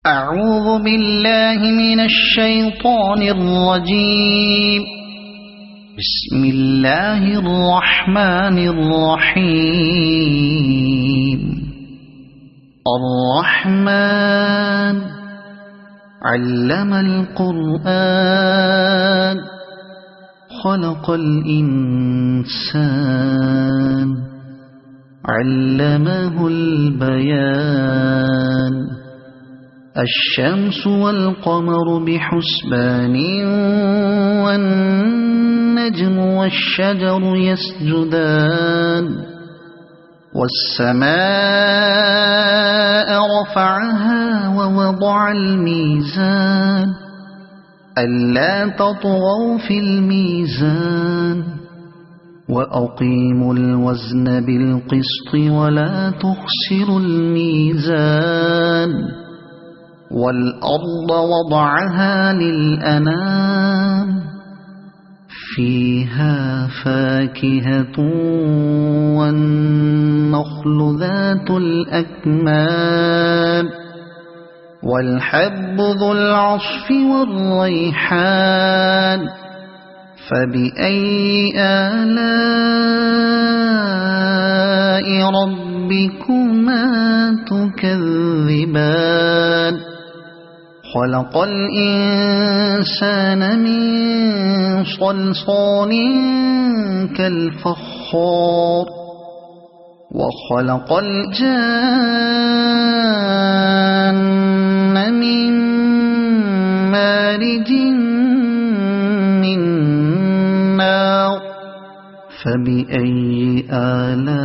أعوذ بالله من الشيطان الرجيم. بسم الله الرحمن الرحيم. الرحمن علم القرآن خلق الإنسان علمه البيان. الشمس والقمر بحسبان والنجم والشجر يسجدان. والسماء رفعها ووضع الميزان ألا تطغوا في الميزان وأقيموا الوزن بالقسط ولا تخسروا الميزان. والأرض وضعها للأنام فيها فاكهة والنخل ذات الأكمام والحب ذو العصف والريحان. فبأي آلاء ربكما تكذبان. خلق الإنسان من صلصال كالفخار وخلق الجان من مارج من نار. فبأي آلاء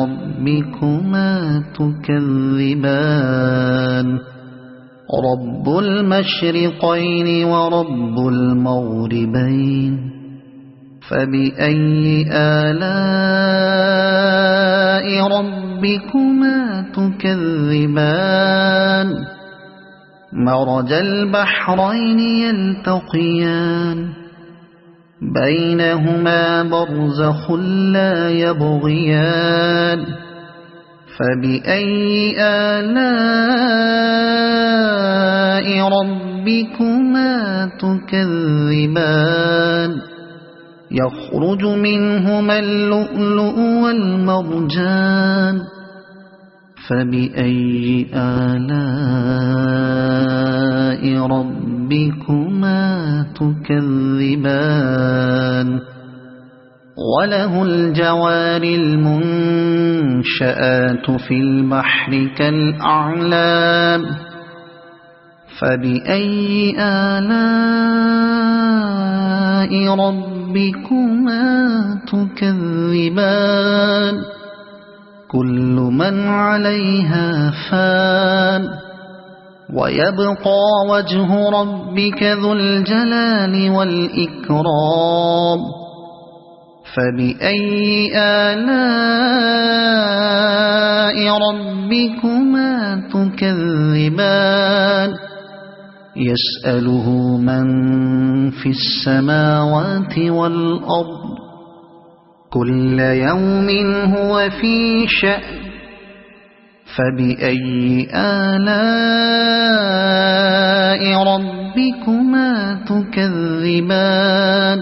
ربكما تكذبان. رب المشرقين ورب المغربين. فبأي آلاء ربكما تكذبان. مرج البحرين يلتقيان بينهما برزخ لا يبغيان. فبأي آلاء ربكما تكذبان. يخرج منهما اللؤلؤ والمرجان. فبأي آلاء ربكما تكذبان. وله الجوار المنشآت في البحر كالأعلام. فبأي آلاء ربكما تكذبان. كل من عليها فان ويبقى وجه ربك ذو الجلال والإكرام. فبأي آلاء ربكما تكذبان. يسأله من في السماوات والأرض كل يوم هو في شأن. فبأي آلاء ربكما تكذبان.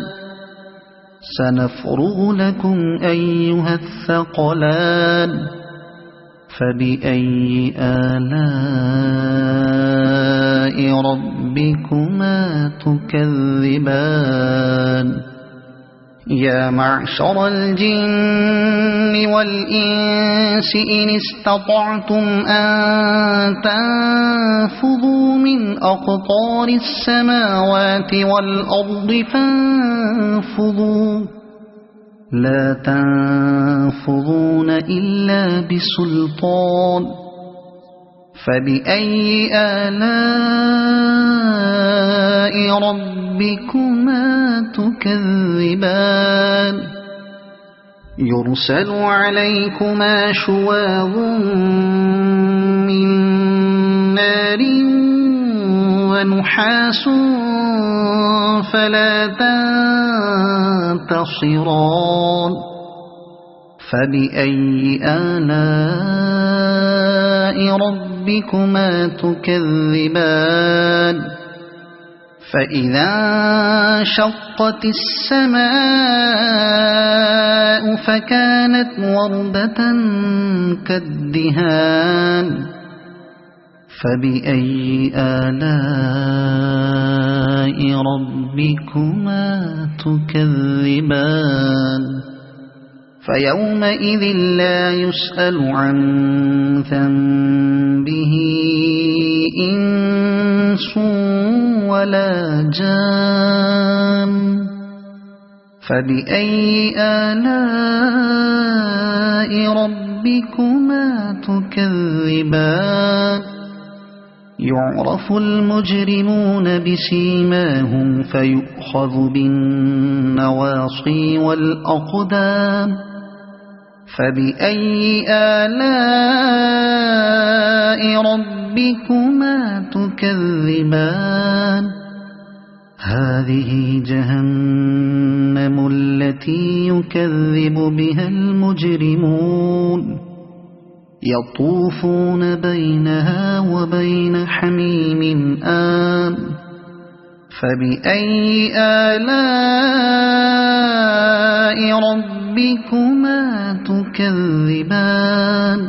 سنفرغ لكم أيها الثقلان. فبأي آلاء ربكما تكذبان. يا معشر الجن والإنس إن استطعتم أن تنفذوا من أقطار السماوات والأرض فانفذوا لا تنفذون إلا بسلطان. فبأي آلاء ربكما تكذبان. يرسل عليكما شواظ من نار ونحاس فلا تنتصران. فبأي آلاء ربكما تكذبان فإذا انشقت السماء فكانت وردة كالدهان فبأي آلاء ربكما تكذبان فيومئذ لا يسأل عن ذنبه إنس ولا جان فبأي آلاء ربكما تكذبان يعرف المجرمون بسيماهم فيؤخذ بالنواصي والأقدام فبأي آلاء ربكما تكذبان هذه جهنم التي يكذب بها المجرمون يطوفون بينها وبين حميم آن فبأي آلاء ربكما تكذبان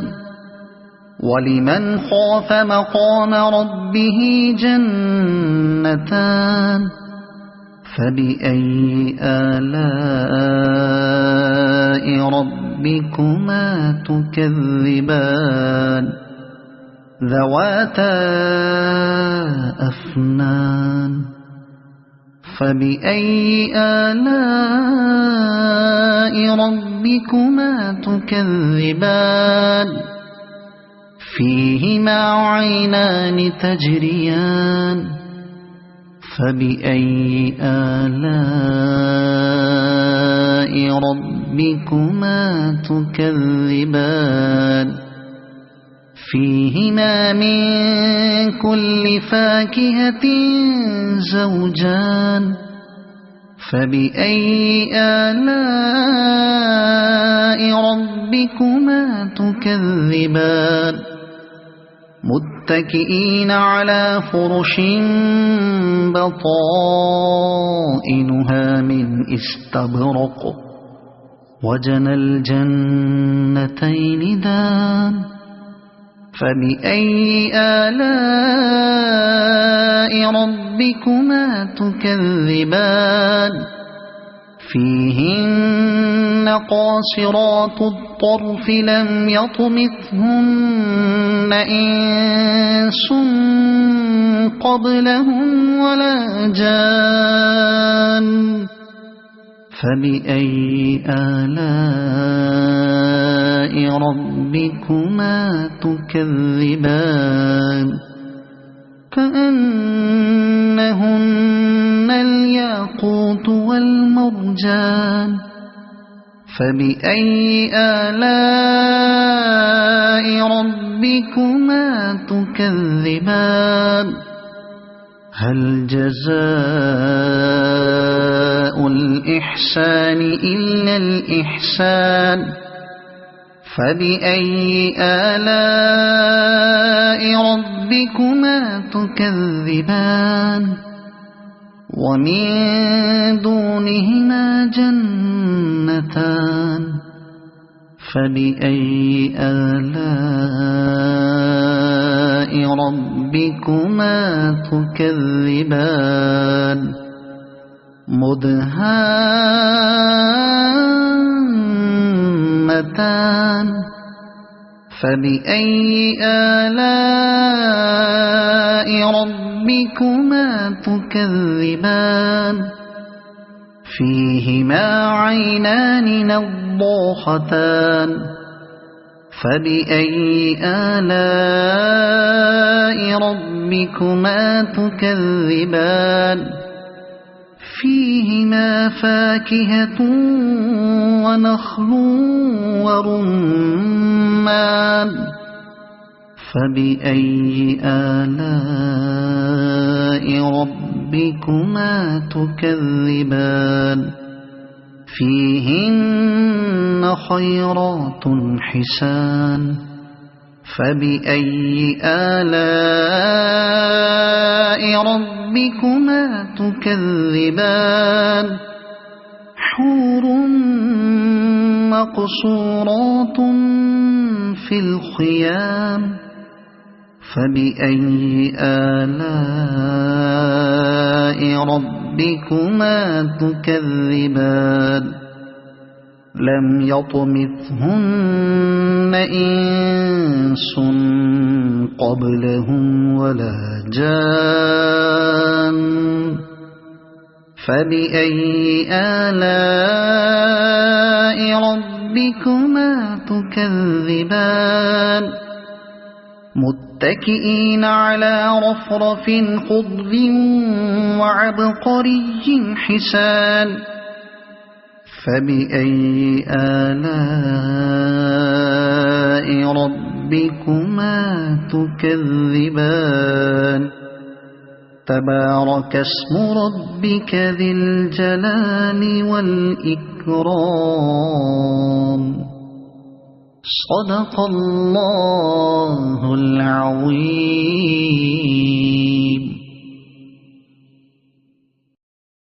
ولمن خاف مقام ربه جنتان فبأي آلاء ربكما تكذبان ذواتا أفنان فبأي آلاء ربكما تكذبان فيهما عينان تجريان فبأي آلاء ربكما تكذبان فيهما من كل فاكهة زوجان فبأي آلاء ربكما تكذبان متكئين على فرش بطائنها من استبرق وجنى الجنتين دان فبأي آلاء ربكما تكذبان فيهن قاصرات الطرف لم يطمثهن إنس قبلهم ولا جان فبأي آلاء ربكما تكذبان كأنهن الياقوت والمرجان فبأي آلاء ربكما تكذبان هل جزاء الإحسان إلا الإحسان فبأي آلاء ربكما تكذبان ومن دونهما جنتان فبأي آلاء ربكما تكذبان مدهامتان فبأي آلاء ربكما تكذبان فيهما عينان نضاختان فبأي آلاء ربكما تكذبان فيهما فاكهة ونخل ورمان فبأي آلاء ربكما تكذبان فيهن خيرات حسان فبأي آلاء ربكما تكذبان حور مقصورات في الخيام فبأي آلاء ربكما تكذبان لم يطمثهن إنس قبلهم ولا جان فبأي آلاء ربكما تكذبان متكئين على رفرف خضر وعبقري حسان فبأي آلاء ربكما تكذبان تبارك اسم ربك ذي الجلال والإكرام صدق الله العظيم.